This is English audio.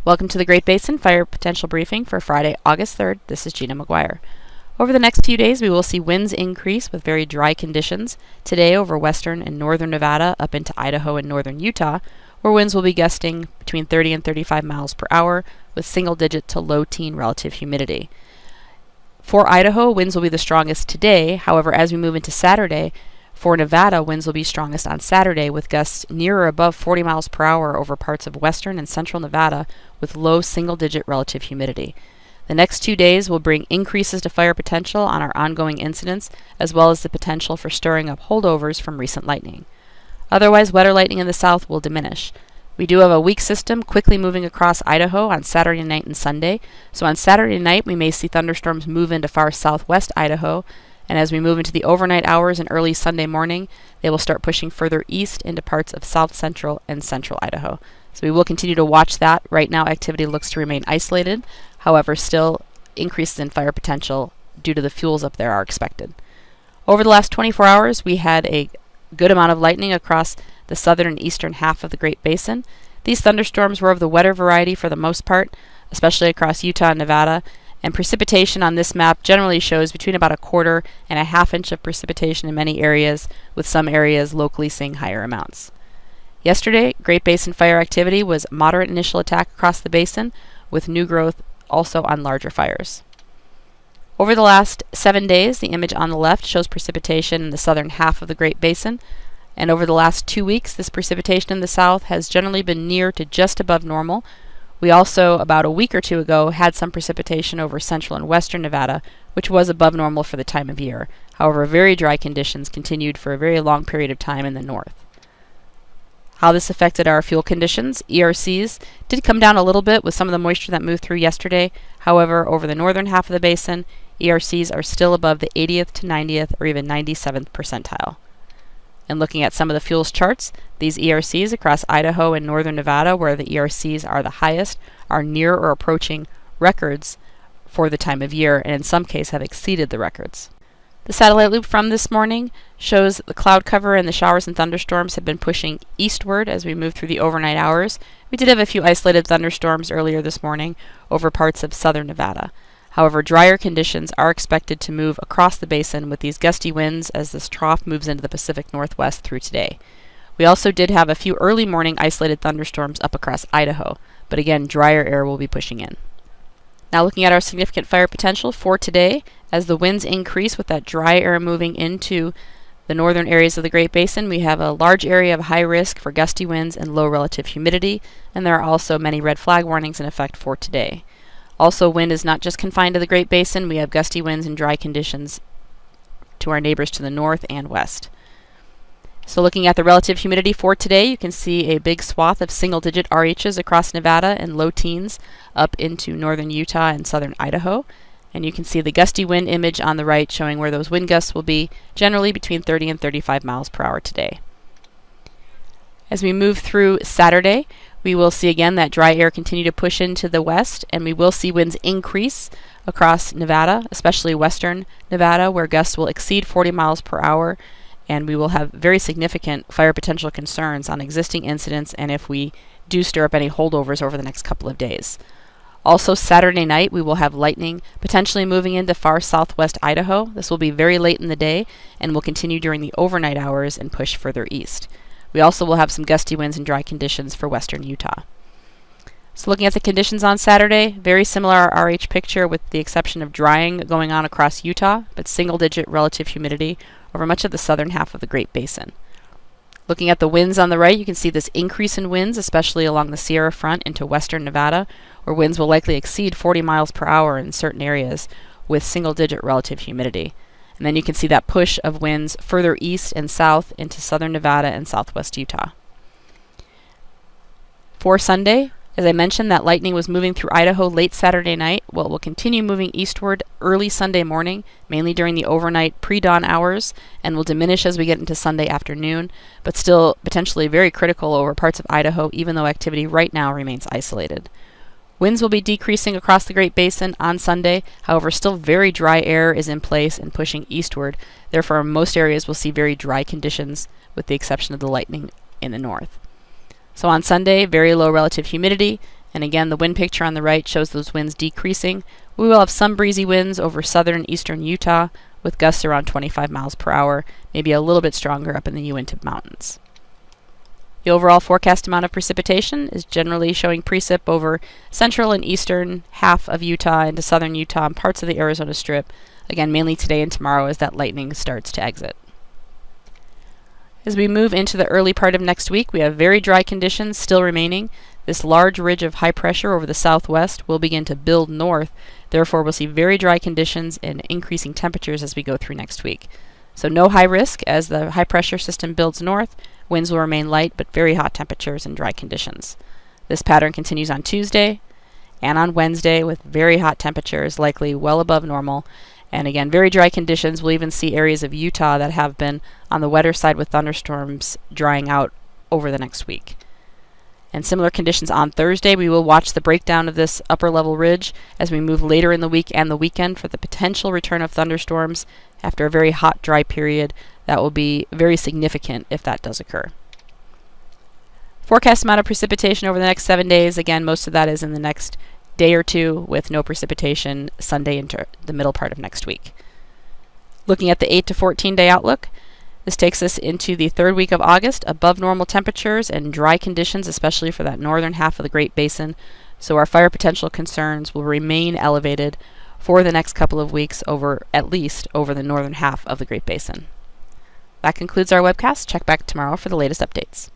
Welcome to the Great Basin Fire Potential Briefing for Friday, August 3rd. This is Gina McGuire. Over the next few days, we will see winds increase with very dry conditions. Today over western and northern Nevada up into Idaho and northern Utah, where winds will be gusting between 30 and 35 miles per hour with single-digit to low-teen relative humidity. For Idaho, winds will be the strongest today. However, as we move into Saturday, for Nevada, winds will be strongest on Saturday with gusts near or above 40 miles per hour over parts of western and central Nevada with low single-digit relative humidity. The next 2 days will bring increases to fire potential on our ongoing incidents, as well as the potential for stirring up holdovers from recent lightning. Otherwise, wetter lightning in the south will diminish. We do have a weak system quickly moving across Idaho on Saturday night and Sunday, so on Saturday night we may see thunderstorms move into far southwest Idaho, and as we move into the overnight hours and early Sunday morning, they will start pushing further east into parts of south central and central Idaho. So we will continue to watch that. Right now, activity looks to remain isolated. However, still increases in fire potential due to the fuels up there are expected. Over the last 24 hours, we had a good amount of lightning across the southern and eastern half of the Great Basin. These thunderstorms were of the wetter variety for the most part, especially across Utah and Nevada, and precipitation on this map generally shows between about 1/4 and 1/2 inch of precipitation in many areas, with some areas locally seeing higher amounts. Yesterday, Great Basin fire activity was moderate initial attack across the basin, with new growth also on larger fires. Over the last 7 days, the image on the left shows precipitation in the southern half of the Great Basin, and over the last 2 weeks, this precipitation in the south has generally been near to just above normal. We also, about a week or two ago, had some precipitation over central and western Nevada, which was above normal for the time of year. However, very dry conditions continued for a very long period of time in the north. How this affected our fuel conditions: ERCs did come down a little bit with some of the moisture that moved through yesterday. However, over the northern half of the basin, ERCs are still above the 80th to 90th or even 97th percentile. And looking at some of the fuels charts, these ERCs across Idaho and northern Nevada, where the ERCs are the highest, are near or approaching records for the time of year, and in some cases have exceeded the records. The satellite loop from this morning shows the cloud cover and the showers and thunderstorms have been pushing eastward as we move through the overnight hours. We did have a few isolated thunderstorms earlier this morning over parts of southern Nevada. However, drier conditions are expected to move across the basin with these gusty winds as this trough moves into the Pacific Northwest through today. We also did have a few early morning isolated thunderstorms up across Idaho, but again, drier air will be pushing in. Now looking at our significant fire potential for today, as the winds increase with that dry air moving into the northern areas of the Great Basin, we have a large area of high risk for gusty winds and low relative humidity, and there are also many red flag warnings in effect for today. Also, wind is not just confined to the Great Basin. We have gusty winds and dry conditions to our neighbors to the north and west. So looking at the relative humidity for today, you can see a big swath of single-digit RHs across Nevada and low teens up into northern Utah and southern Idaho. And you can see the gusty wind image on the right showing where those wind gusts will be, generally between 30 and 35 miles per hour today. As we move through Saturday, we will see again that dry air continue to push into the west, and we will see winds increase across Nevada, especially western Nevada, where gusts will exceed 40 miles per hour, and we will have very significant fire potential concerns on existing incidents and if we do stir up any holdovers over the next couple of days. Also, Saturday night, we will have lightning potentially moving into far southwest Idaho. This will be very late in the day and will continue during the overnight hours and push further east. We also will have some gusty winds and dry conditions for western Utah. So looking at the conditions on Saturday, very similar RH picture with the exception of drying going on across Utah, but single-digit relative humidity over much of the southern half of the Great Basin. Looking at the winds on the right, you can see this increase in winds, especially along the Sierra Front into western Nevada, where winds will likely exceed 40 miles per hour in certain areas with single-digit relative humidity. And then you can see that push of winds further east and south into southern Nevada and southwest Utah. For Sunday, as I mentioned, that lightning was moving through Idaho late Saturday night. Well, it will continue moving eastward early Sunday morning, mainly during the overnight pre-dawn hours, and will diminish as we get into Sunday afternoon, but still potentially very critical over parts of Idaho, even though activity right now remains isolated. Winds will be decreasing across the Great Basin on Sunday. However, still very dry air is in place and pushing eastward. Therefore, most areas will see very dry conditions with the exception of the lightning in the north. So on Sunday, very low relative humidity And again, the wind picture on the right shows those winds decreasing. We will have some breezy winds over southern and eastern Utah with gusts around 25 miles per hour, maybe a little bit stronger up in the Uinta Mountains. The overall forecast amount of precipitation is generally showing precip over central and eastern half of Utah into southern Utah and parts of the Arizona Strip, again mainly today and tomorrow as that lightning starts to exit. As we move into the early part of next week, we have very dry conditions still remaining. This large ridge of high pressure over the southwest will begin to build north. Therefore, we'll see very dry conditions and increasing temperatures as we go through next week. So no high risk as the high pressure system builds north. Winds will remain light, but very hot temperatures and dry conditions. This pattern continues on Tuesday and on Wednesday with very hot temperatures, likely well above normal. And again, very dry conditions. We'll even see areas of Utah that have been on the wetter side with thunderstorms drying out over the next week. And similar conditions on Thursday. We will watch the breakdown of this upper level ridge as we move later in the week and the weekend for the potential return of thunderstorms after a very hot, dry period. That will be very significant if that does occur. Forecast amount of precipitation over the next 7 days. Again, most of that is in the next day or two with no precipitation Sunday into the middle part of next week. Looking at the 8 to 14 day outlook, this takes us into the third week of August, above normal temperatures and dry conditions, especially for that northern half of the Great Basin. So our fire potential concerns will remain elevated for the next couple of weeks at least over the northern half of the Great Basin. That concludes our webcast. Check back tomorrow for the latest updates.